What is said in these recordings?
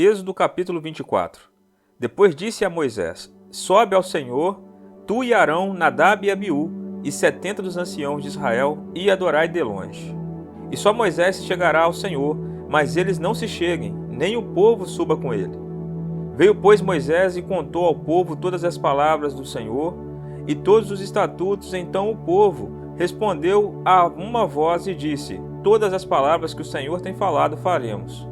Êxodo capítulo 24. Depois disse a Moisés: Sobe ao Senhor, tu e Arão, Nadab e Abiú, e 70 dos anciãos de Israel, e adorai de longe. E só Moisés chegará ao Senhor, mas eles não se cheguem, nem o povo suba com ele. Veio, pois, Moisés e contou ao povo todas as palavras do Senhor e todos os estatutos. Então o povo respondeu a uma voz e disse: Todas as palavras que o Senhor tem falado faremos.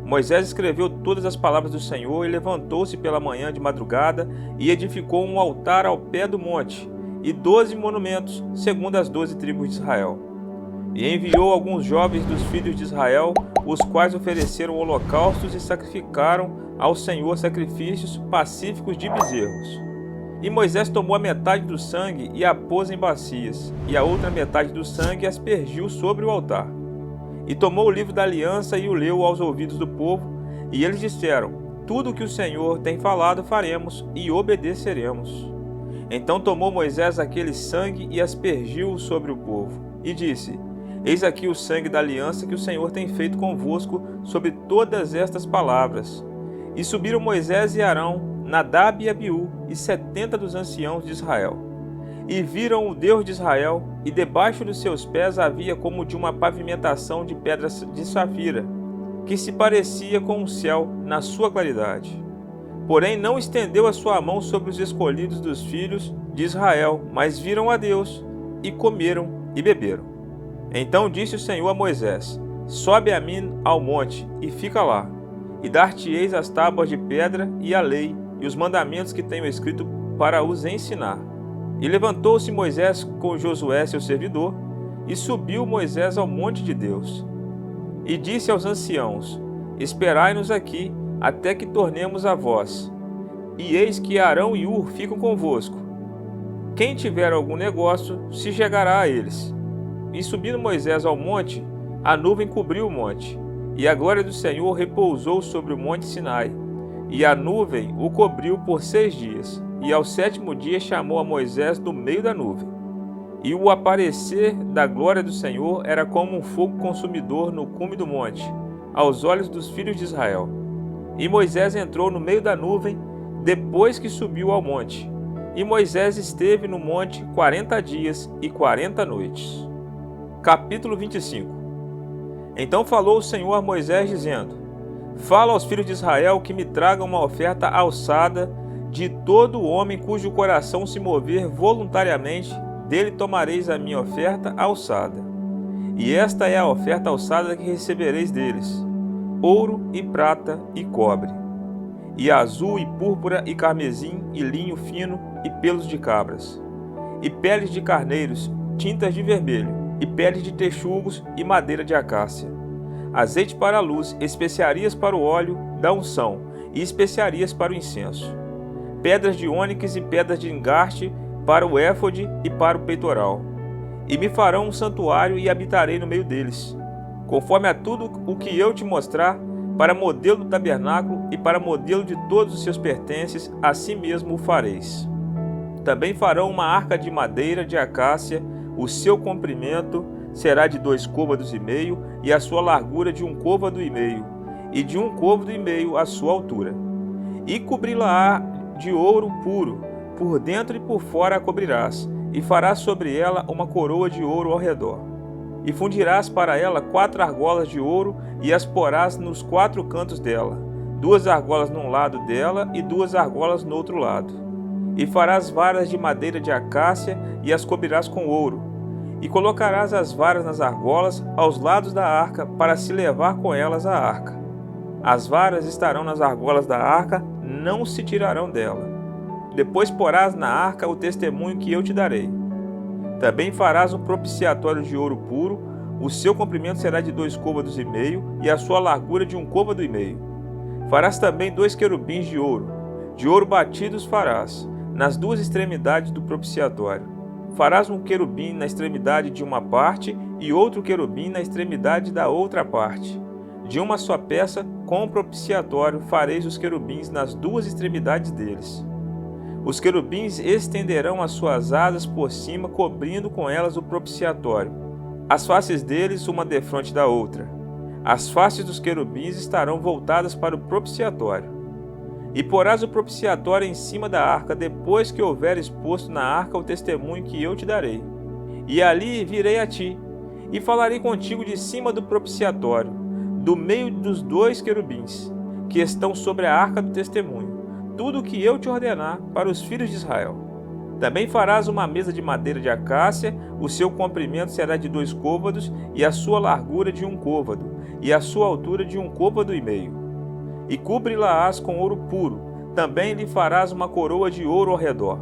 Moisés escreveu todas as palavras do Senhor e levantou-se pela manhã de madrugada e edificou um altar ao pé do monte e 12 monumentos, segundo as 12 tribos de Israel. E enviou alguns jovens dos filhos de Israel, os quais ofereceram holocaustos e sacrificaram ao Senhor sacrifícios pacíficos de bezerros. E Moisés tomou a metade do sangue e a pôs em bacias, e a outra metade do sangue aspergiu sobre o altar. E tomou o livro da aliança e o leu aos ouvidos do povo, e eles disseram: Tudo o que o Senhor tem falado faremos e obedeceremos. Então tomou Moisés aquele sangue e aspergiu-o sobre o povo, e disse: Eis aqui o sangue da aliança que o Senhor tem feito convosco sobre todas estas palavras. E subiram Moisés e Arão, Nadab e Abiú, e 70 dos anciãos de Israel. E viram o Deus de Israel, e debaixo dos seus pés havia como de uma pavimentação de pedras de safira, que se parecia com o céu na sua claridade. Porém não estendeu a sua mão sobre os escolhidos dos filhos de Israel, mas viram a Deus, e comeram e beberam. Então disse o Senhor a Moisés: Sobe a mim ao monte, e fica lá, e dar-te-eis as tábuas de pedra e a lei, e os mandamentos que tenho escrito para os ensinar. E levantou-se Moisés com Josué seu servidor, e subiu Moisés ao monte de Deus. E disse aos anciãos: Esperai-nos aqui, até que tornemos a vós. E eis que Arão e Hur ficam convosco. Quem tiver algum negócio, se chegará a eles. E subindo Moisés ao monte, a nuvem cobriu o monte, e a glória do Senhor repousou sobre o monte Sinai. E a nuvem o cobriu por 6 dias. E ao 7º dia chamou a Moisés do meio da nuvem. E o aparecer da glória do Senhor era como um fogo consumidor no cume do monte, aos olhos dos filhos de Israel. E Moisés entrou no meio da nuvem, depois que subiu ao monte. E Moisés esteve no monte 40 dias e 40 noites. Capítulo 25. Então falou o Senhor a Moisés, dizendo: Fala aos filhos de Israel que me tragam uma oferta alçada de todo homem cujo coração se mover voluntariamente, dele tomareis a minha oferta alçada. E esta é a oferta alçada que recebereis deles: ouro e prata e cobre, e azul e púrpura e carmesim e linho fino e pelos de cabras, e peles de carneiros, tintas de vermelho, e peles de texugos e madeira de acácia, azeite para a luz, especiarias para o óleo da unção e especiarias para o incenso, pedras de ônix e pedras de engaste para o éfode e para o peitoral. E me farão um santuário e habitarei no meio deles, conforme a tudo o que eu te mostrar, para modelo do tabernáculo e para modelo de todos os seus pertences, assim mesmo o fareis. Também farão uma arca de madeira de acácia, o seu comprimento será de 2 côvados e meio, e a sua largura de 1 côvado e meio, e de 1 côvado e meio a sua altura. E cobri-la-á de ouro puro, por dentro e por fora a cobrirás, e farás sobre ela uma coroa de ouro ao redor. E fundirás para ela 4 argolas de ouro, e as porás nos 4 cantos dela, 2 argolas num lado dela, e 2 argolas no outro lado. E farás varas de madeira de acácia, e as cobrirás com ouro. E colocarás as varas nas argolas, aos lados da arca, para se levar com elas a arca. As varas estarão nas argolas da arca, não se tirarão dela. Depois porás na arca o testemunho que eu te darei. Também farás um propiciatório de ouro puro, o seu comprimento será de 2 côvados e meio, e a sua largura de 1 côvado e meio. Farás também 2 querubins de ouro batidos farás, nas 2 extremidades do propiciatório. Farás um querubim na extremidade de uma parte, e outro querubim na extremidade da outra parte. De uma só peça, com o propiciatório, fareis os querubins nas 2 extremidades deles. Os querubins estenderão as suas asas por cima, cobrindo com elas o propiciatório, as faces deles uma defronte da outra. As faces dos querubins estarão voltadas para o propiciatório. E porás o propiciatório em cima da arca, depois que houveres posto na arca o testemunho que eu te darei. E ali virei a ti, e falarei contigo de cima do propiciatório, do meio dos 2 querubins, que estão sobre a arca do testemunho, tudo o que eu te ordenar para os filhos de Israel. Também farás uma mesa de madeira de acácia, o seu comprimento será de 2 côvados, e a sua largura de 1 côvado, e a sua altura de 1 côvado e meio. E cubri-la-ás com ouro puro, também lhe farás uma coroa de ouro ao redor.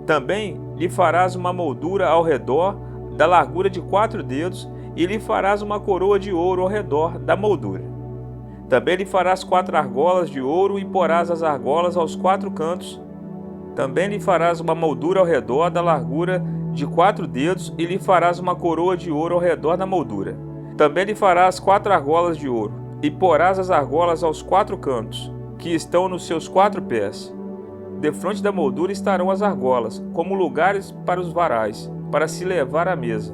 Também lhe farás uma moldura ao redor, da largura de 4 dedos, e lhe farás uma coroa de ouro ao redor da moldura. Também lhe farás 4 argolas de ouro, e porás as argolas aos 4 cantos. Também lhe farás uma moldura ao redor da largura de 4 dedos, e lhe farás uma coroa de ouro ao redor da moldura. Também lhe farás 4 argolas de ouro, e porás as argolas aos 4 cantos, que estão nos seus 4 pés. Defronte da moldura estarão as argolas, como lugares para os varais, para se levar à mesa.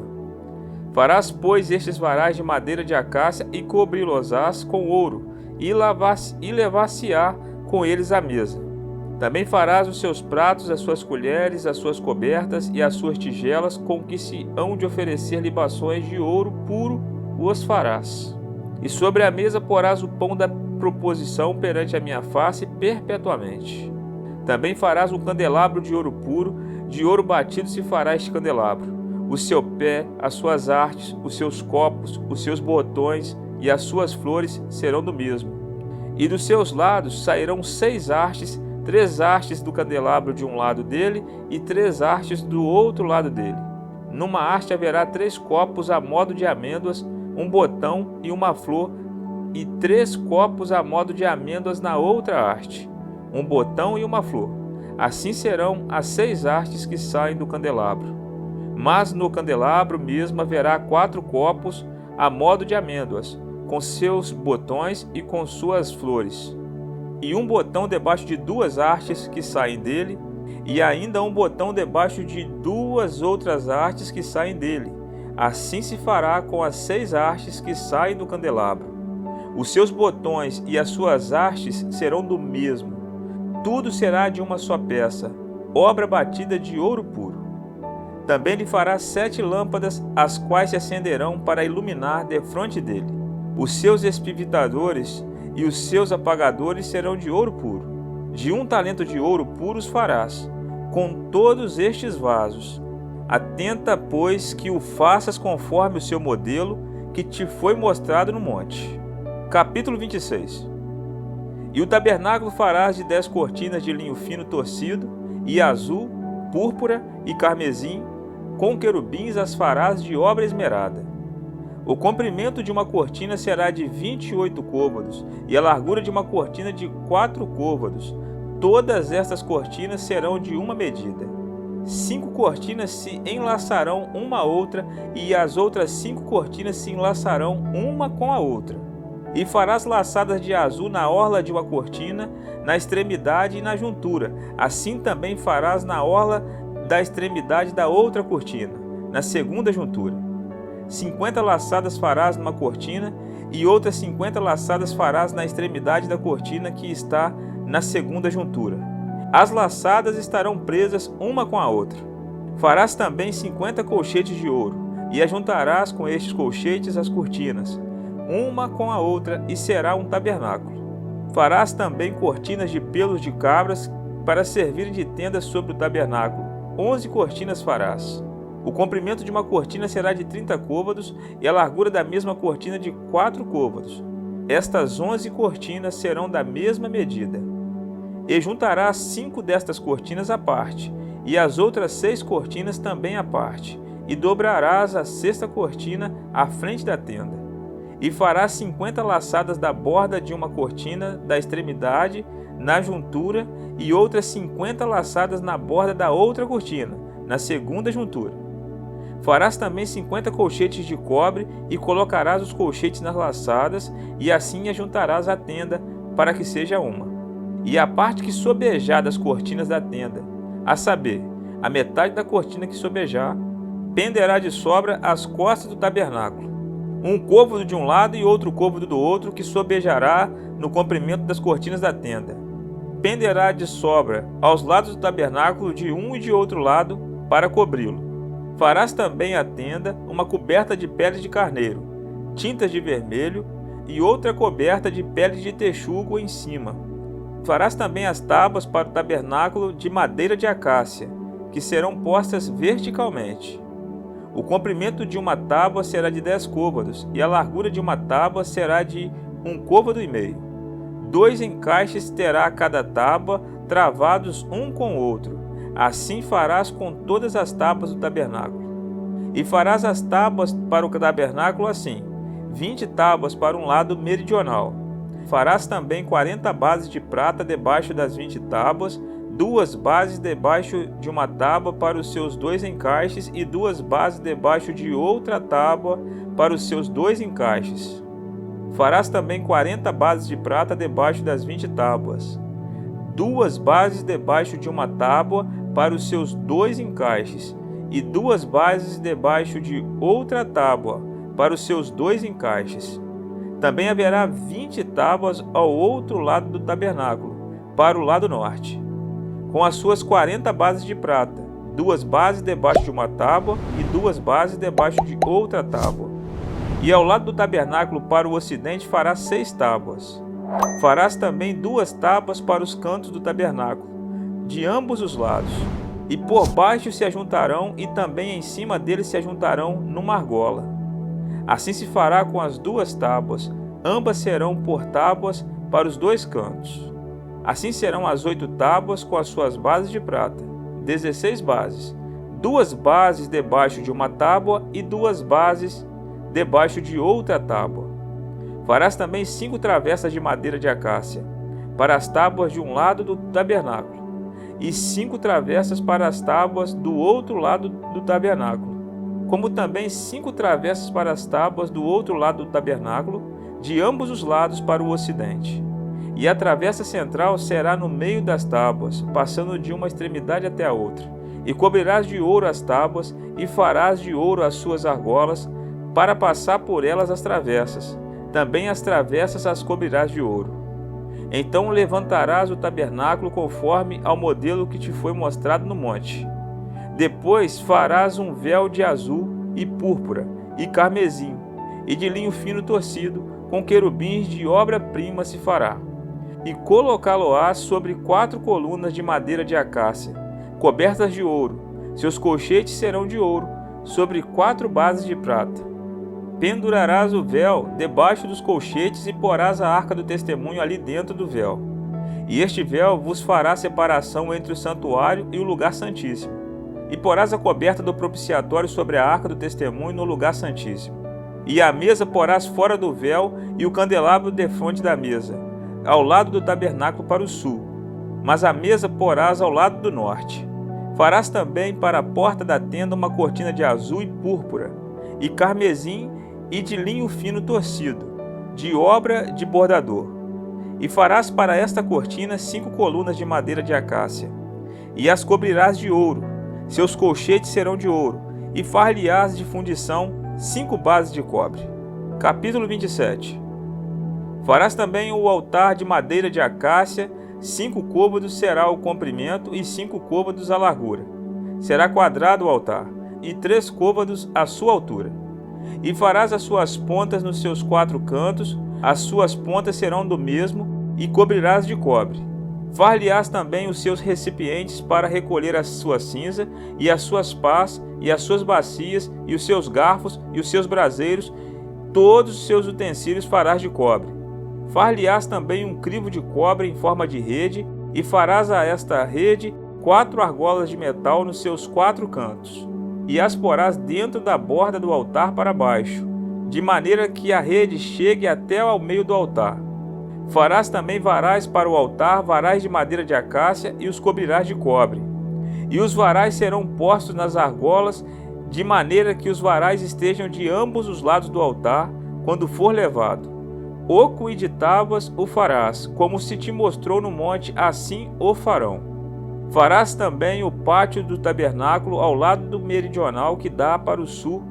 Farás, pois, estes varais de madeira de acácia, e cobri-los-ás com ouro, e levar-se-á com eles à mesa. Também farás os seus pratos, as suas colheres, as suas cobertas e as suas tigelas, com que se hão de oferecer libações de ouro puro, os farás. E sobre a mesa porás o pão da proposição perante a minha face perpetuamente. Também farás um candelabro de ouro puro, de ouro batido se fará este candelabro. O seu pé, as suas hastes, os seus copos, os seus botões e as suas flores serão do mesmo. E dos seus lados sairão 6 hastes, 3 hastes do candelabro de um lado dele e 3 hastes do outro lado dele. Numa haste haverá 3 copos a modo de amêndoas, um botão e uma flor, e 3 copos a modo de amêndoas na outra haste, um botão e uma flor. Assim serão as 6 hastes que saem do candelabro. Mas no candelabro mesmo haverá 4 copos a modo de amêndoas, com seus botões e com suas flores, e um botão debaixo de 2 hastes que saem dele, e ainda um botão debaixo de 2 outras hastes que saem dele. Assim se fará com as 6 hastes que saem do candelabro. Os seus botões e as suas hastes serão do mesmo. Tudo será de uma só peça, obra batida de ouro puro. Também lhe fará 7 lâmpadas, as quais se acenderão para iluminar defronte dele. Os seus espivitadores e os seus apagadores serão de ouro puro. De 1 talento de ouro puro os farás, com todos estes vasos. Atenta, pois, que o faças conforme o seu modelo, que te foi mostrado no monte. Capítulo 26. E o tabernáculo farás de 10 cortinas de linho fino torcido, e azul, púrpura e carmesim, com querubins as farás de obra esmerada. O comprimento de uma cortina será de 28 côvados, e a largura de uma cortina de 4 côvados. Todas estas cortinas serão de uma medida. 5 cortinas se enlaçarão uma à outra, e as outras 5 cortinas se enlaçarão uma com a outra. E farás laçadas de azul na orla de uma cortina, na extremidade e na juntura. Assim também farás na orla da extremidade da outra cortina, na segunda juntura. 50 laçadas farás numa cortina, e outras 50 laçadas farás na extremidade da cortina que está na segunda juntura. As laçadas estarão presas uma com a outra. Farás também 50 colchetes de ouro, e ajuntarás com estes colchetes as cortinas, uma com a outra, e será um tabernáculo. Farás também cortinas de pelos de cabras para servirem de tendas sobre o tabernáculo. 11 cortinas farás. O comprimento de uma cortina será de 30 côvados, e a largura da mesma cortina de 4 côvados. Estas 11 cortinas serão da mesma medida. E juntarás 5 destas cortinas à parte, e as outras 6 cortinas também à parte, e dobrarás a 6ª cortina à frente da tenda. E farás 50 laçadas da borda de uma cortina da extremidade na juntura, e outras 50 laçadas na borda da outra cortina, na segunda juntura. Farás também 50 colchetes de cobre, e colocarás os colchetes nas laçadas, e assim ajuntarás a tenda, para que seja uma. E a parte que sobejar das cortinas da tenda, a saber, a metade da cortina que sobejar, penderá de sobra às costas do tabernáculo. um côvado de um lado e outro côvado do outro, que sobejará no comprimento das cortinas da tenda. Penderá de sobra aos lados do tabernáculo de um e de outro lado para cobri-lo. Farás também à tenda uma coberta de pele de carneiro, tintas de vermelho e outra coberta de pele de texugo em cima. Farás também as tábuas para o tabernáculo de madeira de acácia, que serão postas verticalmente. O comprimento de uma tábua será de 10 côvados, e a largura de uma tábua será de 1,5 côvado. 2 encaixes terá cada tábua, travados um com o outro. Assim farás com todas as tábuas do tabernáculo. E farás as tábuas para o tabernáculo assim: 20 tábuas para um lado meridional. Farás também 40 bases de prata debaixo das 20 tábuas, 2 bases debaixo de uma tábua para os seus 2 encaixes e 2 bases debaixo de outra tábua para os seus 2 encaixes. Farás também 40 bases de prata debaixo das 20 tábuas, 2 bases debaixo de uma tábua para os seus 2 encaixes e 2 bases debaixo de outra tábua para os seus 2 encaixes. Também haverá 20 tábuas ao outro lado do tabernáculo, para o lado norte, com as suas 40 bases de prata, 2 bases debaixo de uma tábua e 2 bases debaixo de outra tábua. E ao lado do tabernáculo para o ocidente farás 6 tábuas. Farás também 2 tábuas para os cantos do tabernáculo, de ambos os lados, e por baixo se ajuntarão, e também em cima deles se ajuntarão numa argola. Assim se fará com as 2 tábuas, ambas serão por tábuas para os 2 cantos. Assim serão as 8 tábuas com as suas bases de prata, 16 bases, 2 bases debaixo de uma tábua e 2 bases debaixo de outra tábua. Farás também 5 travessas de madeira de acácia, para as tábuas de um lado do tabernáculo, e 5 travessas para as tábuas do outro lado do tabernáculo, como também 5 travessas para as tábuas do outro lado do tabernáculo, de ambos os lados para o ocidente. E a travessa central será no meio das tábuas, passando de uma extremidade até a outra. E cobrirás de ouro as tábuas, e farás de ouro as suas argolas, para passar por elas as travessas. Também as travessas as cobrirás de ouro. Então levantarás o tabernáculo conforme ao modelo que te foi mostrado no monte. Depois farás um véu de azul e púrpura e carmesim, e de linho fino torcido, com querubins de obra-prima se fará. E colocá-lo-ás sobre 4 colunas de madeira de acácia, cobertas de ouro. Seus colchetes serão de ouro, sobre 4 bases de prata. Pendurarás o véu debaixo dos colchetes e porás a arca do testemunho ali dentro do véu. E este véu vos fará separação entre o santuário e o lugar santíssimo. E porás a coberta do propiciatório sobre a arca do testemunho no lugar santíssimo. E a mesa porás fora do véu e o candelabro defronte da mesa, ao lado do tabernáculo para o sul, mas a mesa porás ao lado do norte. Farás também para a porta da tenda uma cortina de azul e púrpura, e carmesim e de linho fino torcido, de obra de bordador. E farás para esta cortina 5 colunas de madeira de acácia, e as cobrirás de ouro, seus colchetes serão de ouro, e far-lhe-ás de fundição 5 bases de cobre. Capítulo 27. Farás também o altar de madeira de acácia, 5 côvados será o comprimento e 5 côvados a largura. Será quadrado o altar, e 3 côvados a sua altura. E farás as suas pontas nos seus 4 cantos, as suas pontas serão do mesmo, e cobrirás de cobre. Far-lhe-ás também os seus recipientes para recolher a sua cinza, e as suas pás, e as suas bacias, e os seus garfos, e os seus braseiros, todos os seus utensílios farás de cobre. Far-lhe-ás também um crivo de cobre em forma de rede, e farás a esta rede 4 argolas de metal nos seus 4 cantos, e as porás dentro da borda do altar para baixo, de maneira que a rede chegue até ao meio do altar. Farás também varais para o altar, varais de madeira de acácia, e os cobrirás de cobre. E os varais serão postos nas argolas, de maneira que os varais estejam de ambos os lados do altar, quando for levado. Oco e de tábuas o farás, como se te mostrou no monte, assim o farão. Farás também o pátio do tabernáculo ao lado do meridional que dá para o sul,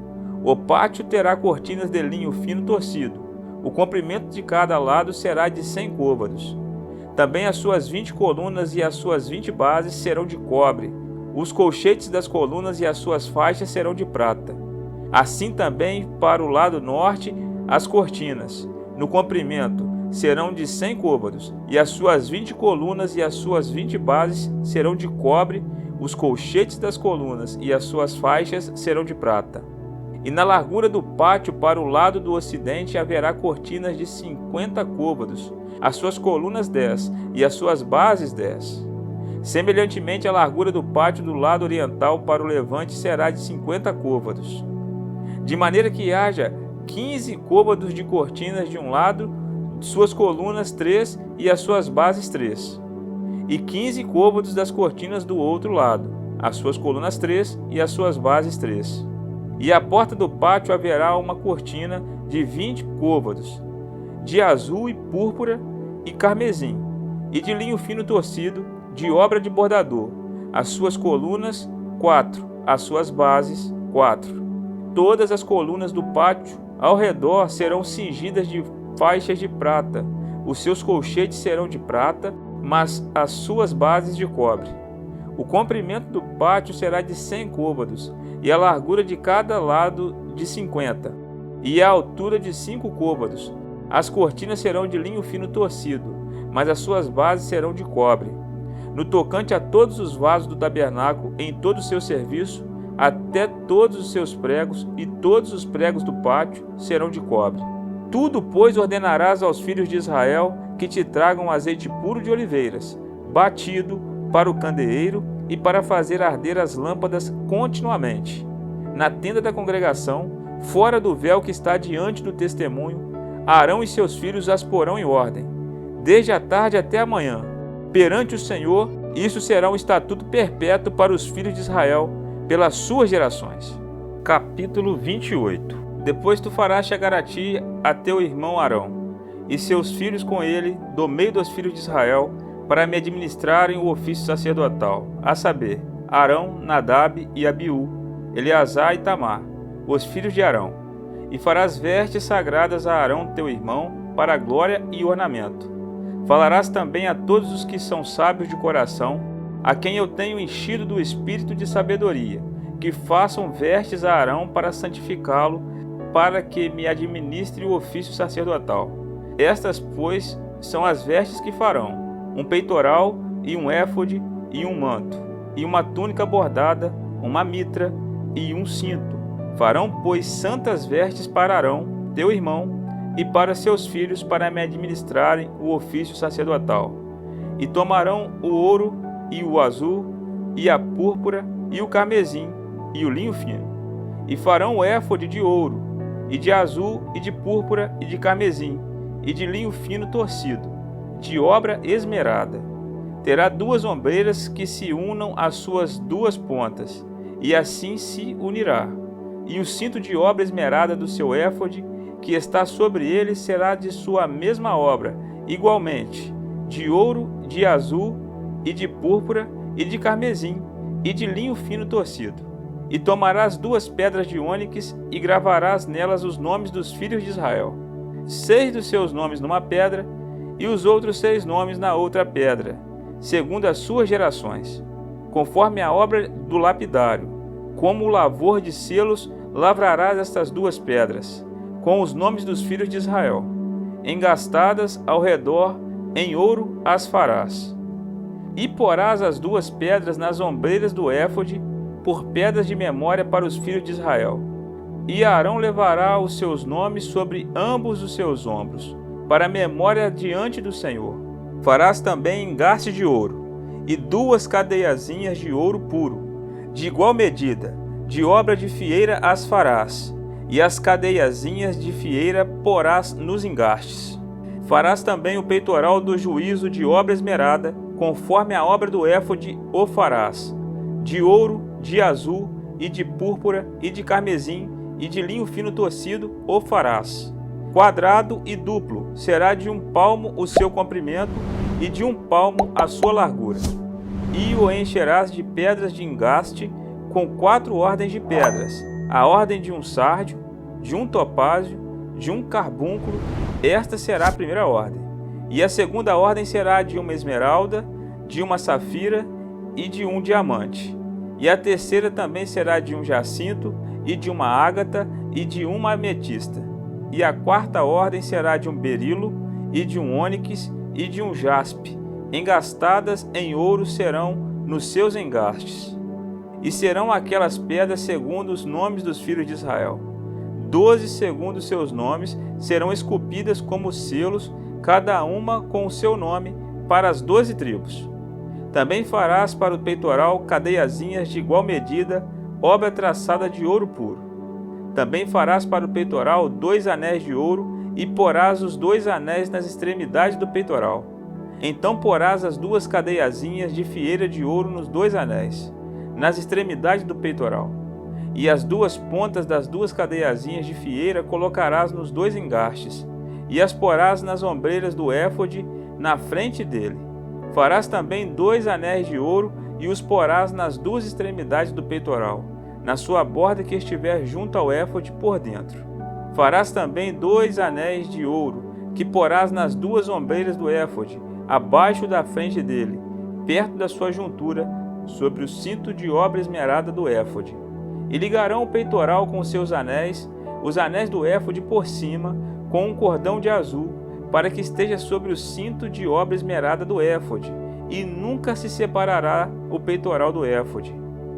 O pátio terá cortinas de linho fino torcido. O comprimento de cada lado será de 100 côvados. Também as suas 20 colunas e as suas 20 bases serão de cobre. Os colchetes das colunas e as suas faixas serão de prata. Assim também para o lado norte as cortinas, no comprimento, serão de 100 côvados, e as suas 20 colunas e as suas 20 bases serão de cobre, os colchetes das colunas e as suas faixas serão de prata. E na largura do pátio para o lado do ocidente haverá cortinas de 50 côvados, as suas colunas 10 e as suas bases 10. Semelhantemente, a largura do pátio do lado oriental para o levante será de 50 côvados, de maneira que haja 15 côvados de cortinas de um lado, suas colunas 3 e as suas bases 3, e 15 côvados das cortinas do outro lado, as suas colunas 3 e as suas bases 3. E à porta do pátio haverá uma cortina de 20 côvados, de azul e púrpura e carmesim, e de linho fino torcido, de obra de bordador, as suas colunas 4, as suas bases 4. Todas as colunas do pátio ao redor serão cingidas de faixas de prata, os seus colchetes serão de prata, mas as suas bases de cobre. O comprimento do pátio será de 100 côvados, e a largura de cada lado de 50, e a altura de 5 côvados. As cortinas serão de linho fino torcido, mas as suas bases serão de cobre. No tocante a todos os vasos do tabernáculo em todo o seu serviço, até todos os seus pregos e todos os pregos do pátio serão de cobre. Tudo, pois, ordenarás aos filhos de Israel que te tragam azeite puro de oliveiras, batido, para o candeeiro e para fazer arder as lâmpadas continuamente. Na tenda da congregação, fora do véu que está diante do testemunho, Arão e seus filhos as porão em ordem, desde a tarde até a manhã. Perante o Senhor, isso será um estatuto perpétuo para os filhos de Israel, pelas suas gerações. Capítulo 28. Depois tu farás chegar a ti a teu irmão Arão, e seus filhos com ele, do meio dos filhos de Israel, para me administrarem o ofício sacerdotal, a saber, Arão, Nadab e Abiú, Eleazar e Tamar, os filhos de Arão. E farás vestes sagradas a Arão teu irmão, para glória e ornamento. Falarás também a todos os que são sábios de coração, a quem eu tenho enchido do espírito de sabedoria, que façam vestes a Arão para santificá-lo, para que me administre o ofício sacerdotal. Estas, pois, são as vestes que farão: um peitoral e um éfode e um manto, e uma túnica bordada, uma mitra e um cinto. Farão, pois, santas vestes para Arão, teu irmão, e para seus filhos, para me administrarem o ofício sacerdotal. E tomarão o ouro e o azul, e a púrpura, e o carmesim, e o linho fino. E farão o éfode de ouro, e de azul, e de púrpura, e de carmesim, e de linho fino torcido, de obra esmerada. Terá 2 ombreiras que se unam às suas 2 pontas, e assim se unirá. E o cinto de obra esmerada do seu éfode, que está sobre ele, será de sua mesma obra, igualmente, de ouro, de azul, e de púrpura, e de carmesim, e de linho fino torcido. E tomarás 2 pedras de ônix, e gravarás nelas os nomes dos filhos de Israel, 6 dos seus nomes numa pedra, e os outros 6 nomes na outra pedra, segundo as suas gerações, conforme a obra do lapidário. Como o lavor de selos, lavrarás estas 2 pedras, com os nomes dos filhos de Israel. Engastadas ao redor, em ouro as farás. E porás as 2 pedras nas ombreiras do éfode, por pedras de memória para os filhos de Israel. E Arão levará os seus nomes sobre ambos os seus ombros, para memória diante do Senhor. Farás também engaste de ouro, e 2 cadeiazinhas de ouro puro, de igual medida, de obra de fieira as farás, e as cadeiazinhas de fieira porás nos engastes. Farás também o peitoral do juízo de obra esmerada, conforme a obra do éfode o farás, de ouro, de azul, e de púrpura, e de carmesim, e de linho fino torcido o farás. Quadrado e duplo, será de 1 palmo o seu comprimento, e de 1 palmo a sua largura. E o encherás de pedras de engaste, com 4 ordens de pedras, a ordem de um sárdio, de um topázio, de um carbúnculo. Esta será a primeira ordem. E a segunda ordem será de uma esmeralda, de uma safira e de um diamante. E a terceira também será de um jacinto, e de uma ágata, e de uma ametista. E a quarta ordem será de um berilo, e de um ônix, e de um jaspe. Engastadas em ouro serão nos seus engastes. E serão aquelas pedras segundo os nomes dos filhos de Israel. 12 segundo seus nomes serão esculpidas como selos, cada uma com o seu nome, para as 12 tribos. Também farás para o peitoral cadeiazinhas de igual medida, obra traçada de ouro puro. Também farás para o peitoral 2 anéis de ouro, e porás os 2 anéis nas extremidades do peitoral. Então porás as 2 cadeiazinhas de fieira de ouro nos 2 anéis, nas extremidades do peitoral. E as 2 pontas das 2 cadeiazinhas de fieira colocarás nos 2 engastes, e as porás nas ombreiras do éfode, na frente dele. Farás também 2 anéis de ouro, e os porás nas 2 extremidades do peitoral, na sua borda que estiver junto ao éfode por dentro. Farás também 2 anéis de ouro, que porás nas 2 ombreiras do éfode, abaixo da frente dele, perto da sua juntura, sobre o cinto de obra esmerada do éfode. E ligarão o peitoral com seus anéis, os anéis do éfode por cima, com um cordão de azul, para que esteja sobre o cinto de obra esmerada do éfode, e nunca se separará o peitoral do éfode.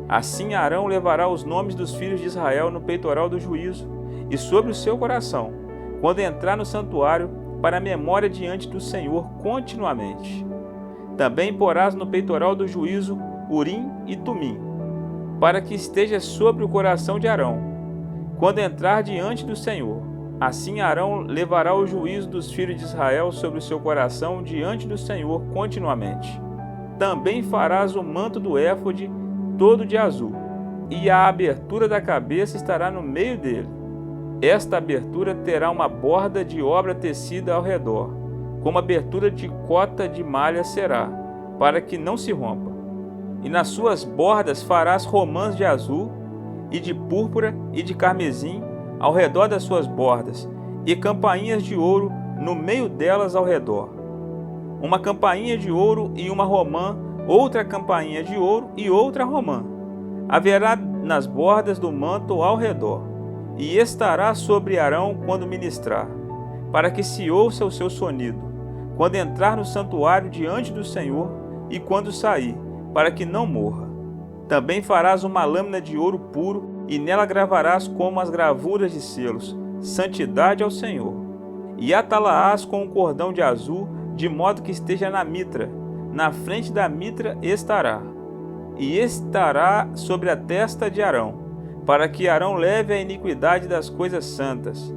Assim Arão levará os nomes dos filhos de Israel no peitoral do juízo, e sobre o seu coração, quando entrar no santuário, para a memória diante do Senhor continuamente. Também porás no peitoral do juízo Urim e Tumim, para que esteja sobre o coração de Arão, quando entrar diante do Senhor. Assim Arão levará o juízo dos filhos de Israel sobre o seu coração diante do Senhor continuamente. Também farás o manto do éfode todo de azul, e a abertura da cabeça estará no meio dele. Esta abertura terá uma borda de obra tecida ao redor, como abertura de cota de malha será, para que não se rompa. E nas suas bordas farás romãs de azul, e de púrpura e de carmesim ao redor das suas bordas, e campainhas de ouro no meio delas ao redor. Uma campainha de ouro e uma romã, outra campainha de ouro e outra romã. Haverá nas bordas do manto ao redor, e estará sobre Arão quando ministrar, para que se ouça o seu sonido, quando entrar no santuário diante do Senhor e quando sair, para que não morra. Também farás uma lâmina de ouro puro, e nela gravarás como as gravuras de selos, santidade ao Senhor. E atá-la-ás com um cordão de azul, de modo que esteja na mitra, na frente da mitra estará. E estará sobre a testa de Arão, para que Arão leve a iniquidade das coisas santas,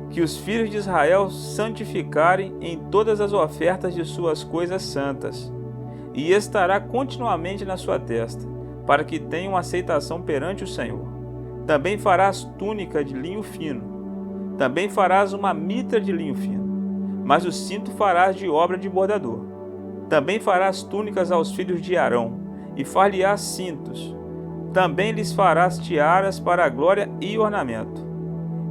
que os filhos de Israel santificarem em todas as ofertas de suas coisas santas. E estará continuamente na sua testa, para que tenham aceitação perante o Senhor. Também farás túnica de linho fino. Também farás uma mitra de linho fino, mas o cinto farás de obra de bordador. Também farás túnicas aos filhos de Arão, e far-lhe-ás cintos. Também lhes farás tiaras para a glória e ornamento.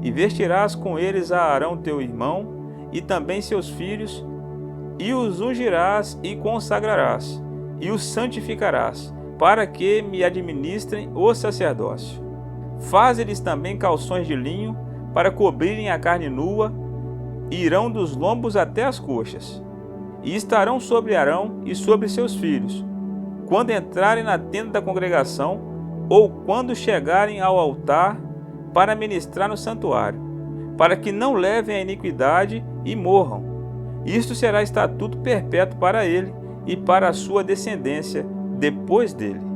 E vestirás com eles a Arão teu irmão, e também seus filhos, e os ungirás e consagrarás, e os santificarás, para que me administrem o sacerdócio. Faze-lhes também calções de linho, para cobrirem a carne nua, e irão dos lombos até as coxas. E estarão sobre Arão e sobre seus filhos, quando entrarem na tenda da congregação, ou quando chegarem ao altar, para ministrar no santuário, para que não levem a iniquidade e morram. Isto será estatuto perpétuo para ele e para a sua descendência depois dele.